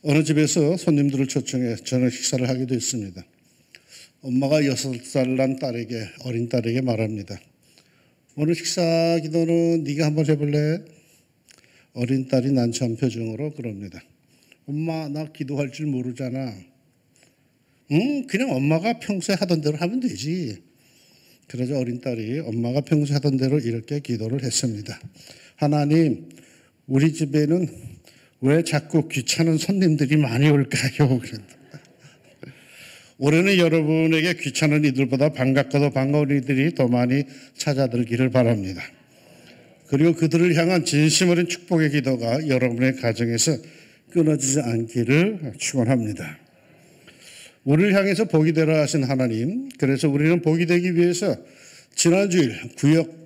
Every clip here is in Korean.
어느 집에서 손님들을 초청해 저녁 식사를 하게 됐습니다. 엄마가 6살 난 딸에게, 어린 딸에게 말합니다. 오늘 식사 기도는 네가 한번 해볼래? 어린 딸이 난처한 표정으로 그럽니다. 엄마, 나 기도할 줄 모르잖아. 그냥 엄마가 평소에 하던 대로 하면 되지. 그러자 어린 딸이 엄마가 평소에 하던 대로 이렇게 기도를 했습니다. 하나님, 우리 집에는 왜 자꾸 귀찮은 손님들이 많이 올까요? 올해는 여러분에게 귀찮은 이들보다 반갑고도 반가운 이들이 더 많이 찾아들기를 바랍니다. 그리고 그들을 향한 진심 어린 축복의 기도가 여러분의 가정에서 끊어지지 않기를 축원합니다. 우리를 향해서 복이 되라 하신 하나님, 그래서 우리는 복이 되기 위해서 지난주일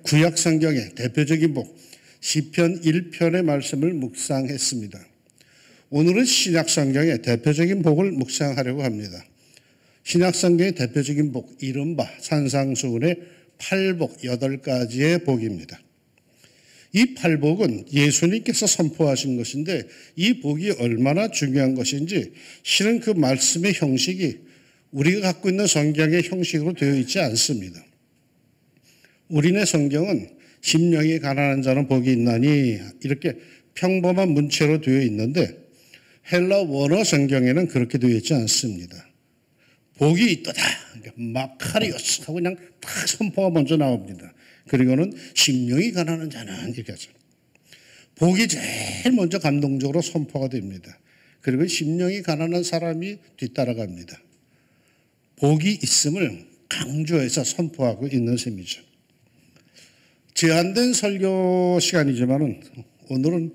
구약 성경의 대표적인 복 시편 1편의 말씀을 묵상했습니다. 오늘은 신약 성경의 대표적인 복을 묵상하려고 합니다. 신약 성경의 대표적인 복, 이른바 산상수훈의 8복 8가지의 복입니다. 이 8복은 예수님께서 선포하신 것인데 이 복이 얼마나 중요한 것인지 실은 그 말씀의 형식이 우리가 갖고 있는 성경의 형식으로 되어 있지 않습니다. 우리네 성경은 심령이 가난한 자는 복이 있나니 이렇게 평범한 문체로 되어 있는데 헬라 원어 성경에는 그렇게 되어 있지 않습니다. 복이 있도다. 마카리오스 하고 그냥 딱 선포가 먼저 나옵니다. 그리고는 심령이 가난한 자는 이렇게 하죠. 복이 제일 먼저 감동적으로 선포가 됩니다. 그리고 심령이 가난한 사람이 뒤따라갑니다. 복이 있음을 강조해서 선포하고 있는 셈이죠. 제한된 설교 시간이지만은 오늘은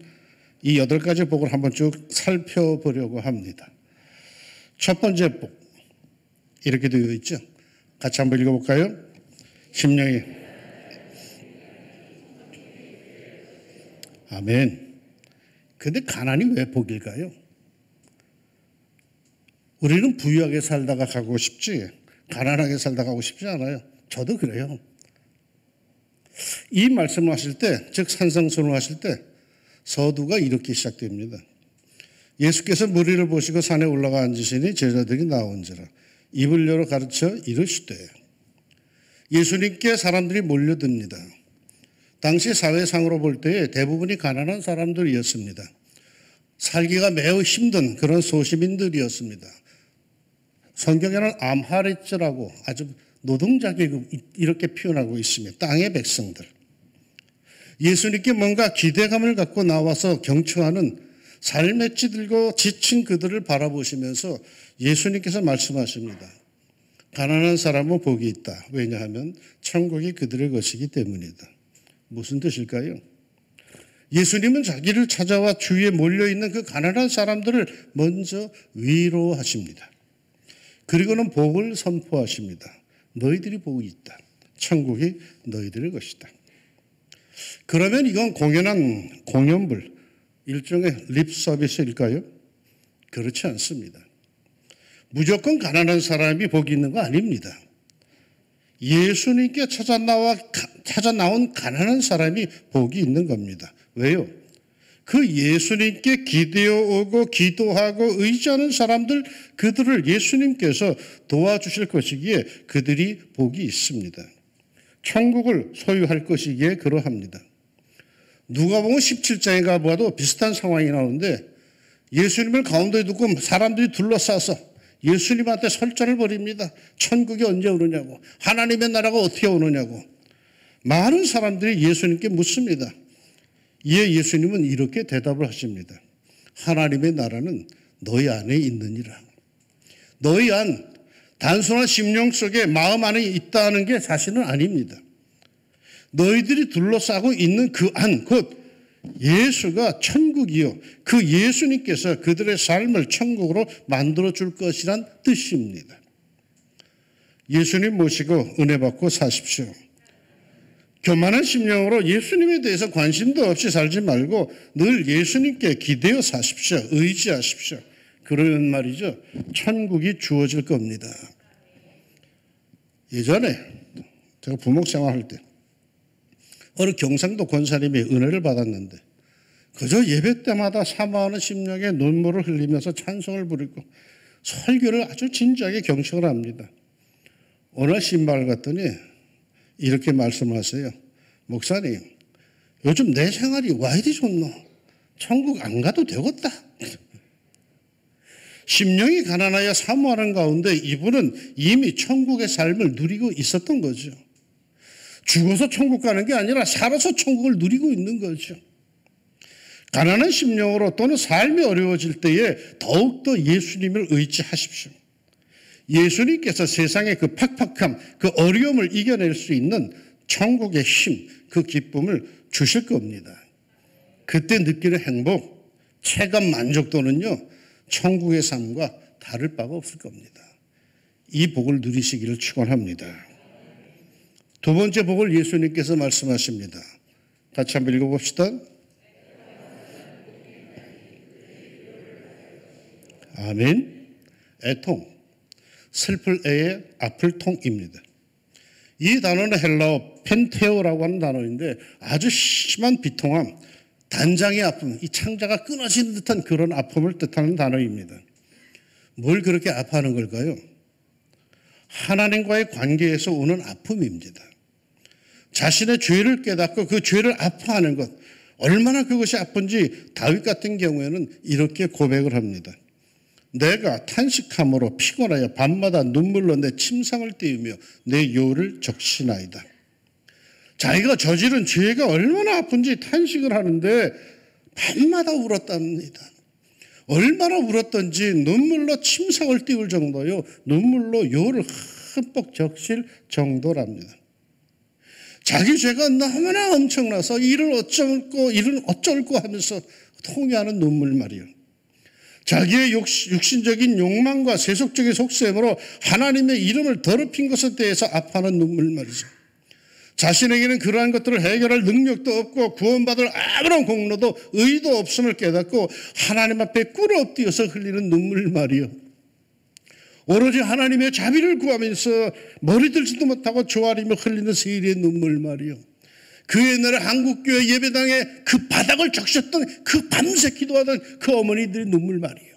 이 8가지 복을 한번 쭉 살펴보려고 합니다. 첫 번째 복, 이렇게 되어 있죠. 같이 한번 읽어볼까요? 심령이 아멘. 근데 가난이 왜 복일까요? 우리는 부유하게 살다가 가고 싶지 가난하게 살다가 가고 싶지 않아요. 저도 그래요. 이 말씀을 하실 때, 즉 산상수훈을 하실 때 서두가 이렇게 시작됩니다. 예수께서 무리를 보시고 산에 올라가 앉으시니 제자들이 나온지라 입을 열어 가르쳐 이르시되. 예수님께 사람들이 몰려듭니다. 당시 사회상으로 볼 때에 대부분이 가난한 사람들이었습니다. 살기가 매우 힘든 그런 소시민들이었습니다. 성경에는 암하리츠라고 아주 노동자 계급 이렇게 표현하고 있으며 땅의 백성들. 예수님께 뭔가 기대감을 갖고 나와서 경청하는 삶에 찌들고 지친 그들을 바라보시면서 예수님께서 말씀하십니다. 가난한 사람은 복이 있다. 왜냐하면 천국이 그들의 것이기 때문이다. 무슨 뜻일까요? 예수님은 자기를 찾아와 주위에 몰려있는 그 가난한 사람들을 먼저 위로하십니다. 그리고는 복을 선포하십니다. 너희들이 복이 있다. 천국이 너희들의 것이다. 그러면 이건 공연한 공연불, 일종의 립 서비스일까요? 그렇지 않습니다. 무조건 가난한 사람이 복이 있는 거 아닙니다. 예수님께 찾아 나온 가난한 사람이 복이 있는 겁니다. 왜요? 그 예수님께 기대어오고 기도하고 의지하는 사람들, 그들을 예수님께서 도와주실 것이기에 그들이 복이 있습니다. 천국을 소유할 것이기에 그러합니다. 누가복음 17장에 가봐도 비슷한 상황이 나오는데 예수님을 가운데 두고 사람들이 둘러싸서 예수님한테 설전을 벌입니다. 천국이 언제 오느냐고, 하나님의 나라가 어떻게 오느냐고. 많은 사람들이 예수님께 묻습니다. 이에 예수님은 이렇게 대답을 하십니다. 하나님의 나라는 너희 안에 있느니라. 너희 안, 단순한 심령 속에 마음 안에 있다는 게 사실은 아닙니다. 너희들이 둘러싸고 있는 그 안, 곧 예수가 천국이요. 그 예수님께서 그들의 삶을 천국으로 만들어줄 것이란 뜻입니다. 예수님 모시고 은혜 받고 사십시오. 교만한 심령으로 예수님에 대해서 관심도 없이 살지 말고 늘 예수님께 기대어 사십시오. 의지하십시오. 그러면 말이죠. 천국이 주어질 겁니다. 예전에 제가 부목생활할 때 어느 경상도 권사님이 은혜를 받았는데 그저 예배 때마다 사모하는 심령에 눈물을 흘리면서 찬송을 부리고 설교를 아주 진지하게 경청을 합니다. 오늘 신방을 갔더니 이렇게 말씀하세요. 목사님, 요즘 내 생활이 와 이리 좋노? 천국 안 가도 되겠다. 심령이 가난하여 사모하는 가운데 이분은 이미 천국의 삶을 누리고 있었던 거죠. 죽어서 천국 가는 게 아니라 살아서 천국을 누리고 있는 거죠. 가난한 심령으로 또는 삶이 어려워질 때에 더욱더 예수님을 의지하십시오. 예수님께서 세상의 그 팍팍함, 그 어려움을 이겨낼 수 있는 천국의 힘, 그 기쁨을 주실 겁니다. 그때 느끼는 행복, 체감 만족도는요, 천국의 삶과 다를 바가 없을 겁니다. 이 복을 누리시기를 축원합니다. 두 번째 복을 예수님께서 말씀하십니다. 같이 한번 읽어봅시다. 아멘. 애통, 슬플 애의 아플 통입니다. 이 단어는 헬라어 펜테오라고 하는 단어인데 아주 심한 비통함, 단장의 아픔, 이 창자가 끊어지는 듯한 그런 아픔을 뜻하는 단어입니다. 뭘 그렇게 아파하는 걸까요? 하나님과의 관계에서 오는 아픔입니다. 자신의 죄를 깨닫고 그 죄를 아파하는 것, 얼마나 그것이 아픈지 다윗 같은 경우에는 이렇게 고백을 합니다. 내가 탄식함으로 피곤하여 밤마다 눈물로 내 침상을 띄우며 내 요를 적시나이다. 자기가 저지른 죄가 얼마나 아픈지 탄식을 하는데 밤마다 울었답니다. 얼마나 울었던지 눈물로 침상을 띄울 정도요. 눈물로 요를 흠뻑 적실 정도랍니다. 자기 죄가 너무나 엄청나서 이를 어쩔고 하면서 통회하는 눈물 말이요. 자기의 육신적인 욕망과 세속적인 속셈으로 하나님의 이름을 더럽힌 것에 대해서 아파하는 눈물 말이죠. 자신에게는 그러한 것들을 해결할 능력도 없고 구원받을 아무런 공로도 의도 없음을 깨닫고 하나님 앞에 꿇어 엎드려서 흘리는 눈물 말이요. 오로지 하나님의 자비를 구하면서 머리 들지도 못하고 조아리며 흘리는 세일의 눈물 말이요. 그 옛날에 한국교회 예배당에 그 바닥을 적셨던 그 밤새 기도하던 그 어머니들의 눈물 말이요.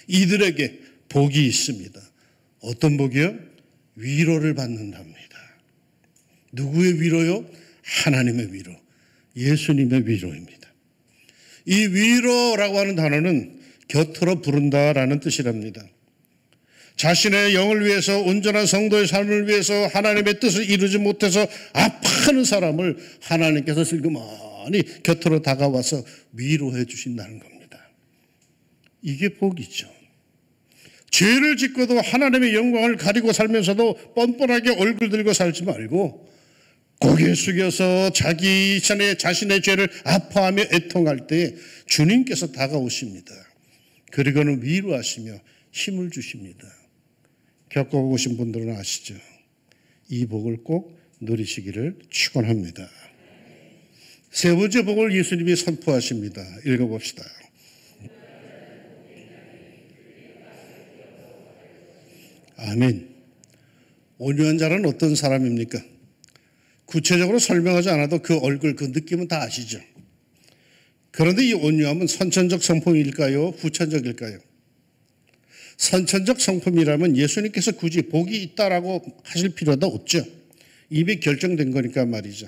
이들에게 복이 있습니다. 어떤 복이요? 위로를 받는답니다. 누구의 위로요? 하나님의 위로, 예수님의 위로입니다. 이 위로라고 하는 단어는 곁으로 부른다라는 뜻이랍니다. 자신의 영을 위해서, 온전한 성도의 삶을 위해서 하나님의 뜻을 이루지 못해서 아파하는 사람을 하나님께서 슬그머니 곁으로 다가와서 위로해 주신다는 겁니다. 이게 복이죠. 죄를 짓고도 하나님의 영광을 가리고 살면서도 뻔뻔하게 얼굴 들고 살지 말고 고개 숙여서 자신의 죄를 아파하며 애통할 때 주님께서 다가오십니다. 그리고는 위로하시며 힘을 주십니다. 겪어보신 분들은 아시죠? 이 복을 꼭 누리시기를 축원합니다. 세 번째 복을 예수님이 선포하십니다. 읽어봅시다. 아멘. 온유한 자는 어떤 사람입니까? 구체적으로 설명하지 않아도 그 얼굴, 그 느낌은 다 아시죠? 그런데 이 온유함은 선천적 성품일까요? 후천적일까요? 선천적 성품이라면 예수님께서 굳이 복이 있다라고 하실 필요도 없죠. 이미 결정된 거니까 말이죠.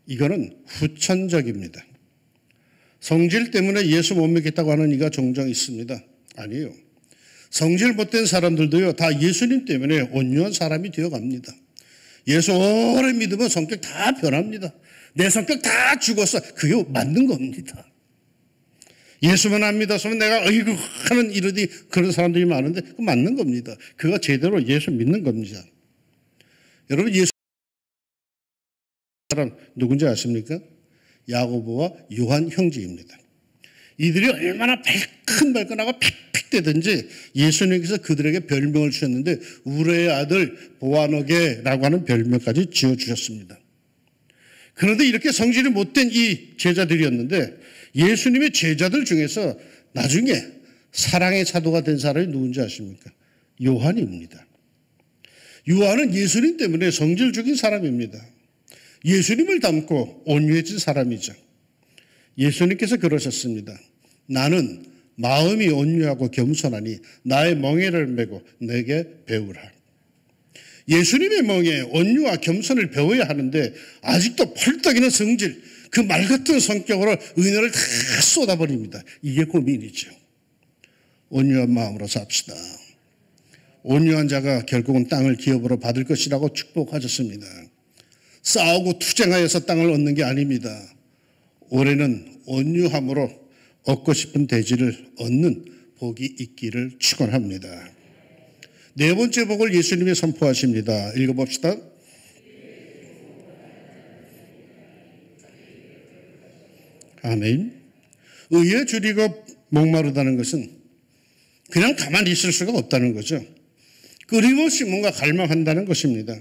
이거는 후천적입니다. 성질 때문에 예수 못 믿겠다고 하는 이가 종종 있습니다. 아니에요. 성질 못된 사람들도요, 다 예수님 때문에 온유한 사람이 되어갑니다. 예수 오래 믿으면 성격 다 변합니다. 내 성격 다 죽었어. 그게 맞는 겁니다. 예수만 안 믿었으면 내가 어이구 하는 이러니 그런 사람들이 많은데 그거 맞는 겁니다. 그가 제대로 예수 믿는 겁니다. 여러분 예수 사람 누군지 아십니까? 야고보와 요한 형제입니다. 이들이 얼마나 발끈발끈하고 픽픽대든지 예수님께서 그들에게 별명을 주셨는데 우레의 아들 보아너게라고 하는 별명까지 지어주셨습니다. 그런데 이렇게 성질이 못된 이 제자들이었는데 예수님의 제자들 중에서 나중에 사랑의 사도가 된 사람이 누군지 아십니까? 요한입니다. 요한은 예수님 때문에 성질 죽인 사람입니다. 예수님을 닮고 온유해진 사람이죠. 예수님께서 그러셨습니다. 나는 마음이 온유하고 겸손하니 나의 멍에를 메고 내게 배우라. 예수님의 멍에 온유와 겸손을 배워야 하는데 아직도 펄떡이는 성질, 그 말 같은 성격으로 은혜를 다 쏟아버립니다. 이게 고민이죠. 온유한 마음으로 삽시다. 온유한 자가 결국은 땅을 기업으로 받을 것이라고 축복하셨습니다. 싸우고 투쟁하여서 땅을 얻는 게 아닙니다. 올해는 온유함으로 얻고 싶은 대지를 얻는 복이 있기를 축원합니다. 네 번째 복을 예수님이 선포하십니다. 읽어봅시다. 아멘. 의에 줄이고 목마르다는 것은 그냥 가만히 있을 수가 없다는 거죠. 끊임없이 뭔가 갈망한다는 것입니다.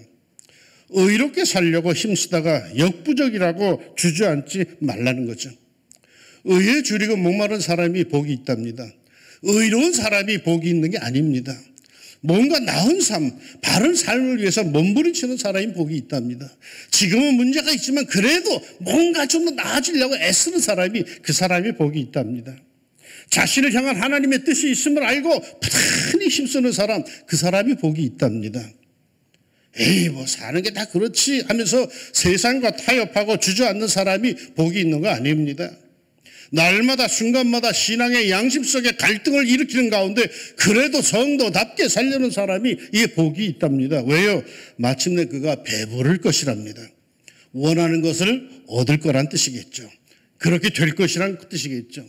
의롭게 살려고 힘쓰다가 역부족이라고 주저앉지 말라는 거죠. 의에 줄이고 목마른 사람이 복이 있답니다. 의로운 사람이 복이 있는 게 아닙니다. 뭔가 나은 삶, 바른 삶을 위해서 몸부림치는 사람이 복이 있답니다. 지금은 문제가 있지만 그래도 뭔가 좀 더 나아지려고 애쓰는 사람이 그 사람이 복이 있답니다. 자신을 향한 하나님의 뜻이 있음을 알고 부단히 힘쓰는 사람, 그 사람이 복이 있답니다. 에이, 뭐 사는 게 다 그렇지 하면서 세상과 타협하고 주저앉는 사람이 복이 있는 거 아닙니다. 날마다 순간마다 신앙의 양심 속에 갈등을 일으키는 가운데 그래도 성도답게 살려는 사람이 이게 복이 있답니다. 왜요? 마침내 그가 배부를 것이랍니다. 원하는 것을 얻을 거란 뜻이겠죠. 그렇게 될 것이란 뜻이겠죠.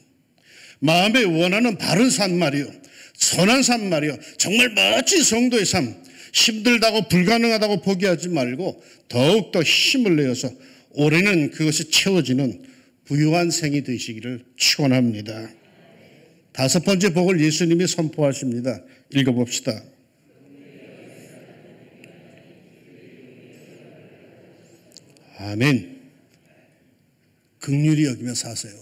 마음에 원하는 바른 삶 말이요, 선한 삶 말이요, 정말 멋진 성도의 삶, 힘들다고 불가능하다고 포기하지 말고 더욱더 힘을 내어서 올해는 그것이 채워지는 부유한 생이 되시기를 축원합니다. 다섯 번째 복을 예수님이 선포하십니다. 읽어봅시다. 아멘. 긍휼히 여기며 사세요.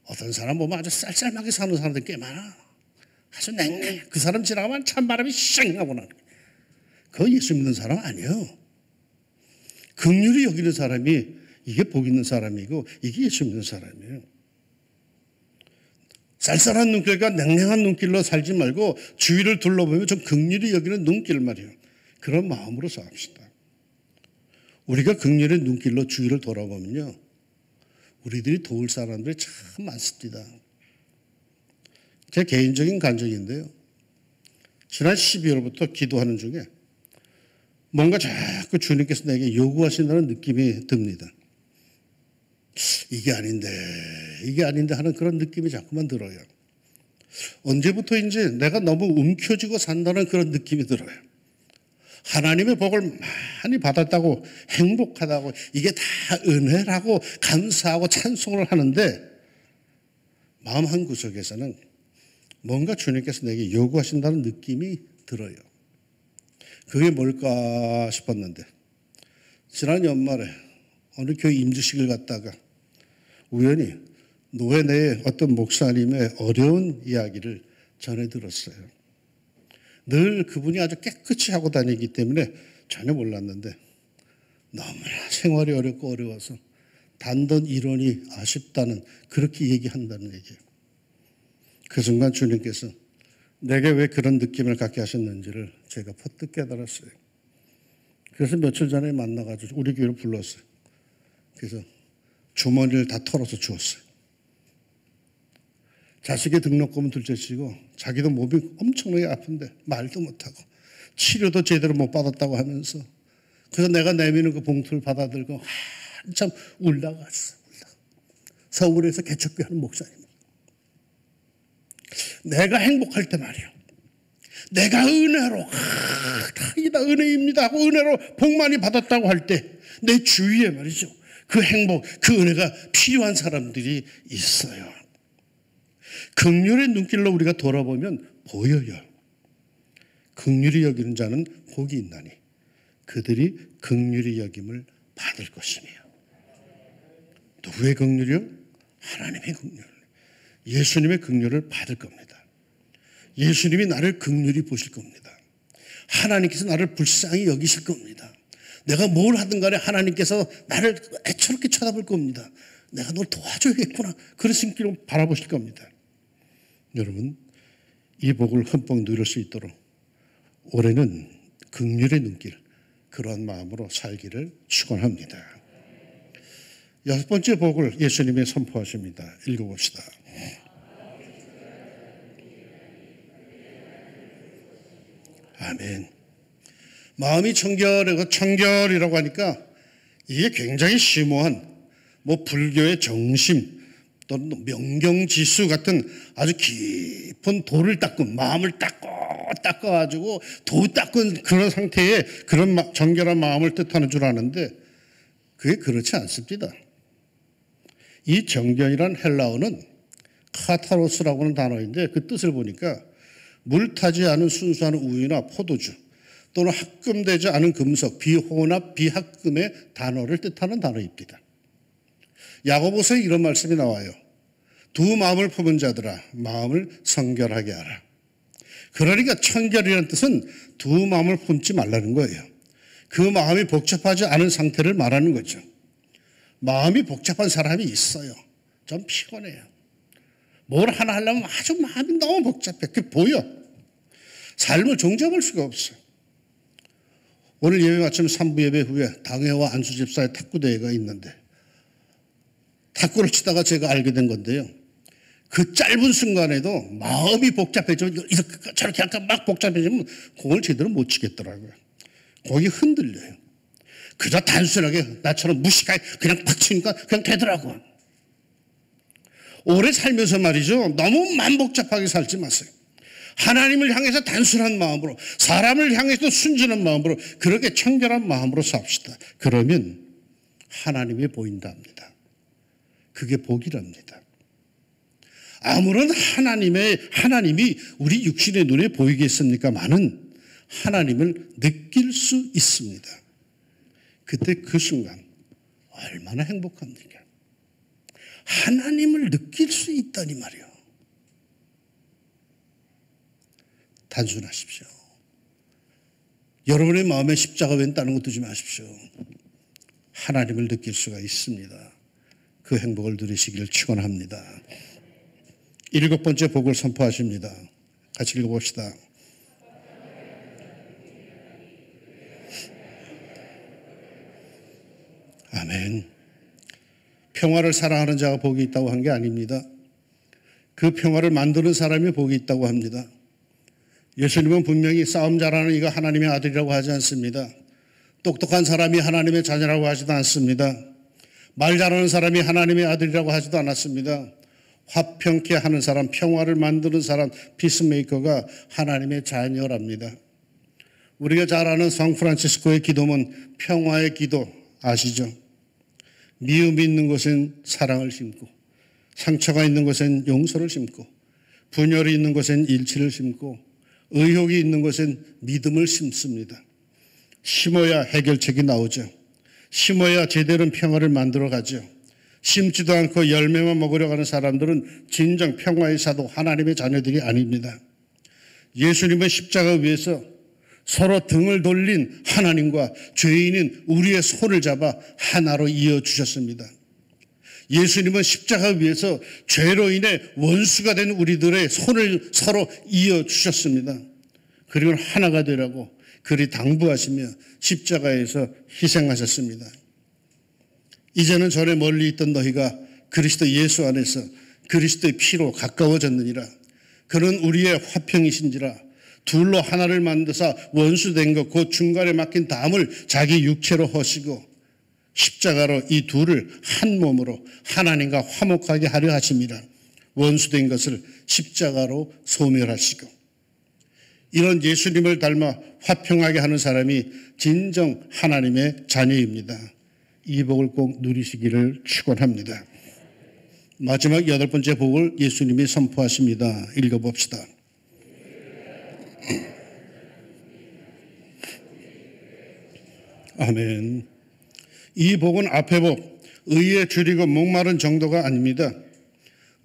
어떤 사람 보면 아주 쌀쌀하게 사는 사람들 꽤 많아. 아주 냉랭해. 그 사람 지나가면 찬바람이 쌩 하고 나는 거예요. 그거 예수 믿는 사람 아니에요. 긍휼히 여기는 사람이 이게 복 있는 사람이고 이게 예수 믿는 사람이에요. 쌀쌀한 눈길과 냉랭한 눈길로 살지 말고 주위를 둘러보면 좀 긍휼히 여기는 눈길 말이에요. 그런 마음으로 삽시다. 우리가 긍휼의 눈길로 주위를 돌아보면요, 우리들이 도울 사람들이 참 많습니다. 제 개인적인 간증인데요, 지난 12월부터 기도하는 중에 뭔가 자꾸 주님께서 내게 요구하신다는 느낌이 듭니다. 이게 아닌데 하는 그런 느낌이 자꾸만 들어요. 언제부터인지 내가 너무 움켜쥐고 산다는 그런 느낌이 들어요. 하나님의 복을 많이 받았다고, 행복하다고, 이게 다 은혜라고 감사하고 찬송을 하는데 마음 한구석에서는 뭔가 주님께서 내게 요구하신다는 느낌이 들어요. 그게 뭘까 싶었는데 지난 연말에 어느 교회 임주식을 갔다가 우연히 노회 내에 어떤 목사님의 어려운 이야기를 전해 들었어요. 늘 그분이 아주 깨끗이 하고 다니기 때문에 전혀 몰랐는데 너무나 생활이 어렵고 어려워서 단돈 1원이 아쉽다는, 그렇게 얘기한다는 얘기예요. 그 순간 주님께서 내게 왜 그런 느낌을 갖게 하셨는지를 제가 퍼뜩 깨달았어요. 그래서 며칠 전에 만나가지고 우리 교회로 불렀어요. 그래서 주머니를 다 털어서 주었어요. 자식의 등록금은 둘째치고 자기도 몸이 엄청나게 아픈데 말도 못하고 치료도 제대로 못 받았다고 하면서, 그래서 내가 내미는 그 봉투를 받아들고 한참 울다가 왔어. 서울에서 개척교회 하는 목사님. 내가 행복할 때 말이요, 내가 은혜로 다이다 은혜입니다 하고 은혜로 복 많이 받았다고 할 때 내 주위에 말이죠, 그 행복, 그 은혜가 필요한 사람들이 있어요. 긍휼의 눈길로 우리가 돌아보면 보여요. 긍휼히 여기는 자는 복이 있나니 그들이 긍휼히 여김을 받을 것이며. 누구의 긍휼이요? 하나님의 긍휼, 예수님의 긍휼을 받을 겁니다. 예수님이 나를 긍휼히 보실 겁니다. 하나님께서 나를 불쌍히 여기실 겁니다. 내가 뭘 하든 간에 하나님께서 나를 애처롭게 쳐다볼 겁니다. 내가 널 도와줘야겠구나. 그런 심기로 바라보실 겁니다. 여러분, 이 복을 흠뻑 누릴 수 있도록 올해는 긍휼의 눈길, 그러한 마음으로 살기를 축원합니다. 여섯 번째 복을 예수님이 선포하십니다. 읽어봅시다. 아멘. 마음이 청결이라고 하니까 이게 굉장히 심오한 불교의 정심 또는 명경지수 같은 아주 깊은 돌을 닦은, 마음을 닦아가지고 도 닦은 그런 상태의 그런 정결한 마음을 뜻하는 줄 아는데 그게 그렇지 않습니다. 이 정견이란 헬라어는 카타로스라고 하는 단어인데 그 뜻을 보니까 물 타지 않은 순수한 우유나 포도주 또는 합금되지 않은 금속, 비혼합, 비합금의 단어를 뜻하는 단어입니다. 야고보서에 이런 말씀이 나와요. 두 마음을 품은 자들아, 마음을 성결하게 하라. 그러니까 청결이라는 뜻은 두 마음을 품지 말라는 거예요. 그 마음이 복잡하지 않은 상태를 말하는 거죠. 마음이 복잡한 사람이 있어요. 좀 피곤해요. 뭘 하나 하려면 아주 마음이 너무 복잡해. 그게 보여. 삶을 종잡을 수가 없어요. 오늘 예배 마침 3부 예배 후에 당회와 안수 집사의 탁구대회가 있는데 탁구를 치다가 제가 알게 된 건데요. 그 짧은 순간에도 마음이 복잡해지면 저렇게 약간 막 복잡해지면 공을 제대로 못 치겠더라고요. 공이 흔들려요. 그저 단순하게 나처럼 무식하게 그냥 팍 치니까 그냥 되더라고요. 오래 살면서 말이죠. 너무 마음 복잡하게 살지 마세요. 하나님을 향해서 단순한 마음으로, 사람을 향해서 순진한 마음으로, 그렇게 청결한 마음으로 삽시다. 그러면 하나님이 보인답니다. 그게 복이랍니다. 아무런 하나님이 우리 육신의 눈에 보이겠습니까마는 하나님을 느낄 수 있습니다. 그때 그 순간 얼마나 행복합니까? 하나님을 느낄 수 있다니 말이요. 단순하십시오. 여러분의 마음에 십자가 웬 다른 거 두지 마십시오. 하나님을 느낄 수가 있습니다. 그 행복을 누리시기를 축원합니다. 일곱 번째 복을 선포하십니다. 같이 읽어봅시다. 아멘. 평화를 사랑하는 자가 복이 있다고 한 게 아닙니다. 그 평화를 만드는 사람이 복이 있다고 합니다. 예수님은 분명히 싸움 잘하는 이가 하나님의 아들이라고 하지 않습니다. 똑똑한 사람이 하나님의 자녀라고 하지도 않습니다. 말 잘하는 사람이 하나님의 아들이라고 하지도 않았습니다. 화평케 하는 사람, 평화를 만드는 사람, 피스메이커가 하나님의 자녀랍니다. 우리가 잘 아는 성프란치스코의 기도문 평화의 기도 아시죠? 미움이 있는 곳엔 사랑을 심고, 상처가 있는 곳엔 용서를 심고, 분열이 있는 곳엔 일치를 심고, 의혹이 있는 곳엔 믿음을 심습니다. 심어야 해결책이 나오죠. 심어야 제대로 평화를 만들어 가죠. 심지도 않고 열매만 먹으려 하는 사람들은 진정 평화의 사도 하나님의 자녀들이 아닙니다. 예수님은 십자가 위에서 서로 등을 돌린 하나님과 죄인인 우리의 손을 잡아 하나로 이어주셨습니다. 예수님은 십자가 위에서 죄로 인해 원수가 된 우리들의 손을 서로 이어주셨습니다. 그리고 하나가 되라고 그리 당부하시며 십자가에서 희생하셨습니다. 이제는 전에 멀리 있던 너희가 그리스도 예수 안에서 그리스도의 피로 가까워졌느니라. 그는 우리의 화평이신지라. 둘로 하나를 만드사 원수된 것 곧 중간에 막힌 담을 자기 육체로 허시고 십자가로 이 둘을 한 몸으로 하나님과 화목하게 하려 하심이라. 원수된 것을 십자가로 소멸하시고. 이런 예수님을 닮아 화평하게 하는 사람이 진정 하나님의 자녀입니다. 이 복을 꼭 누리시기를 축원합니다. 마지막 여덟 번째 복을 예수님이 선포하십니다. 읽어봅시다. 아멘. 이 복은 앞의 복, 의에 줄이고 목마른 정도가 아닙니다.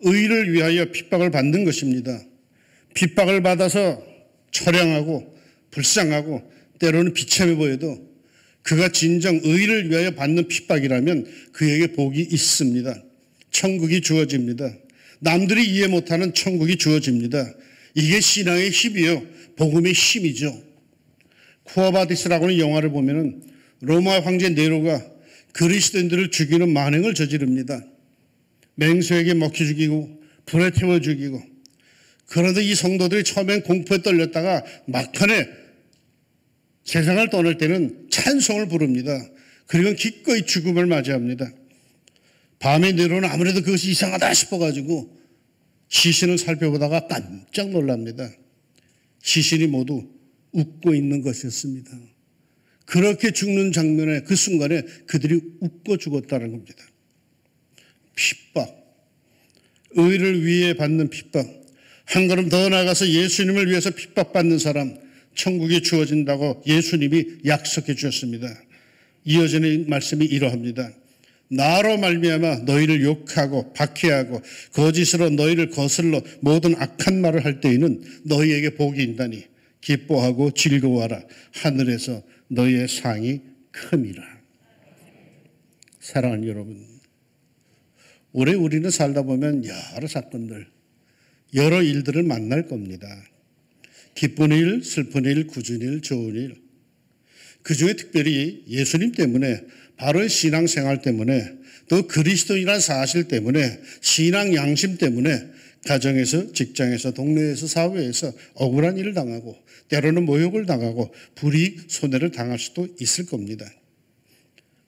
의를 위하여 핍박을 받는 것입니다. 핍박을 받아서 처량하고 불쌍하고 때로는 비참해 보여도 그가 진정 의를 위하여 받는 핍박이라면 그에게 복이 있습니다. 천국이 주어집니다. 남들이 이해 못하는 천국이 주어집니다. 이게 신앙의 힘이요. 복음의 힘이죠. 쿠아바디스라고는 영화를 보면은 로마 황제 네로가 그리스도인들을 죽이는 만행을 저지릅니다. 맹수에게 먹히 죽이고 불에 태워 죽이고. 그런데 이 성도들이 처음엔 공포에 떨렸다가 막판에 세상을 떠날 때는 찬송을 부릅니다. 그리고 기꺼이 죽음을 맞이합니다. 밤에 네로는 아무래도 그것이 이상하다 싶어가지고 시신을 살펴보다가 깜짝 놀랍니다. 시신이 모두 웃고 있는 것이었습니다. 그렇게 죽는 장면에 그 순간에 그들이 웃고 죽었다는 겁니다. 핍박, 의를 위해 받는 핍박, 한 걸음 더 나아가서 예수님을 위해서 핍박받는 사람, 천국이 주어진다고 예수님이 약속해 주셨습니다. 이어지는 말씀이 이러합니다. 나로 말미암아 너희를 욕하고 박해하고 거짓으로 너희를 거슬러 모든 악한 말을 할 때에는 너희에게 복이 있다니 기뻐하고 즐거워하라. 하늘에서 너희의 상이 큼이라. 사랑하는 여러분, 올해 우리는 살다 보면 여러 사건들, 여러 일들을 만날 겁니다. 기쁜 일, 슬픈 일, 굳은 일, 좋은 일. 그중에 특별히 예수님 때문에, 바른 신앙생활 때문에, 또 그리스도인이라는 사실 때문에, 신앙 양심 때문에 가정에서, 직장에서, 동네에서, 사회에서 억울한 일을 당하고 때로는 모욕을 당하고 불이익, 손해를 당할 수도 있을 겁니다.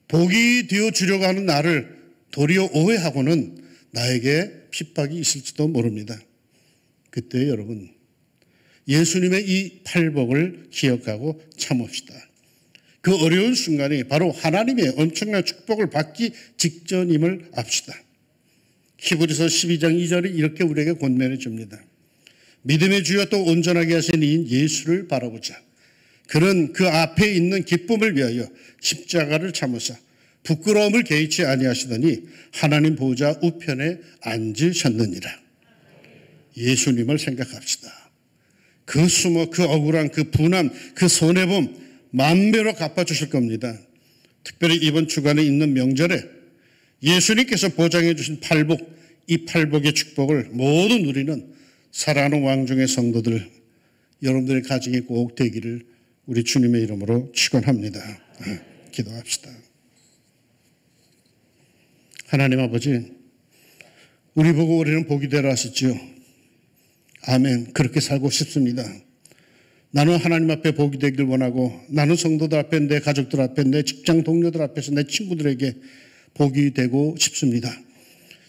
복이 되어주려고 하는 나를 도리어 오해하고는 나에게 핍박이 있을지도 모릅니다. 그때 여러분, 예수님의 이 팔복을 기억하고 참읍시다. 그 어려운 순간이 바로 하나님의 엄청난 축복을 받기 직전임을 압시다. 히브리서 12장 2절이 이렇게 우리에게 권면해 줍니다. 믿음의 주여 또 온전하게 하신 이인 예수를 바라보자. 그는 그 앞에 있는 기쁨을 위하여 십자가를 참으사 부끄러움을 개의치 아니하시더니 하나님 보좌 우편에 앉으셨느니라. 예수님을 생각합시다. 그 수모, 그 억울한, 그 분함, 그 손해봄 만배로 갚아주실 겁니다. 특별히 이번 주간에 있는 명절에 예수님께서 보장해 주신 팔복, 이 팔복의 축복을 모두 누리는 사랑하는 왕중의 성도들, 여러분들의 가정에 꼭 되기를 우리 주님의 이름으로 축원합니다. 기도합시다. 하나님 아버지, 우리 보고 올해는 복이 되라 하셨지요. 아멘. 그렇게 살고 싶습니다. 나는 하나님 앞에 복이 되길 원하고, 나는 성도들 앞에, 내 가족들 앞에, 내 직장 동료들 앞에서 내 친구들에게 복이 되고 싶습니다.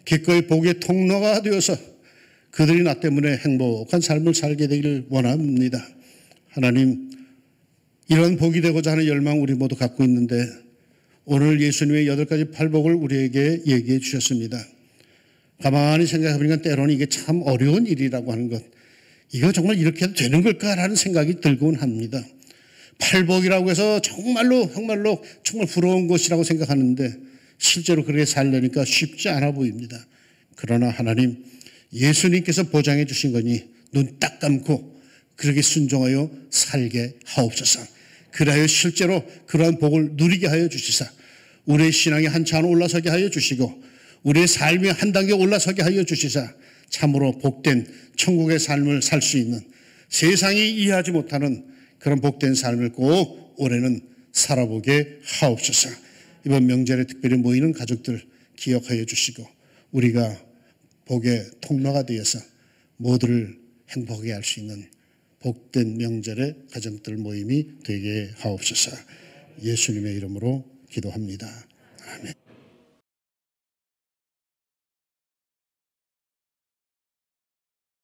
기꺼이 복의 통로가 되어서 그들이 나 때문에 행복한 삶을 살게 되기를 원합니다. 하나님, 이런 복이 되고자 하는 열망 우리 모두 갖고 있는데 오늘 예수님의 8가지 팔복을 우리에게 얘기해 주셨습니다. 가만히 생각해 보니까 때로는 이게 참 어려운 일이라고 하는 것, 이거 정말 이렇게 해도 되는 걸까라는 생각이 들곤 합니다. 팔복이라고 해서 정말로 정말 부러운 것이라고 생각하는데 실제로 그렇게 살려니까 쉽지 않아 보입니다. 그러나 하나님, 예수님께서 보장해 주신 거니 눈 딱 감고 그렇게 순종하여 살게 하옵소서. 그래야 실제로 그러한 복을 누리게 하여 주시사 우리의 신앙이 한참 올라서게 하여 주시고 우리의 삶이 한 단계 올라서게 하여 주시사 참으로 복된 천국의 삶을 살 수 있는, 세상이 이해하지 못하는 그런 복된 삶을 꼭 올해는 살아보게 하옵소서. 이번 명절에 특별히 모이는 가족들 기억하여 주시고 우리가 복의 통로가 되어서 모두를 행복하게 할 수 있는 복된 명절의 가정들 모임이 되게 하옵소서. 예수님의 이름으로 기도합니다. 아멘.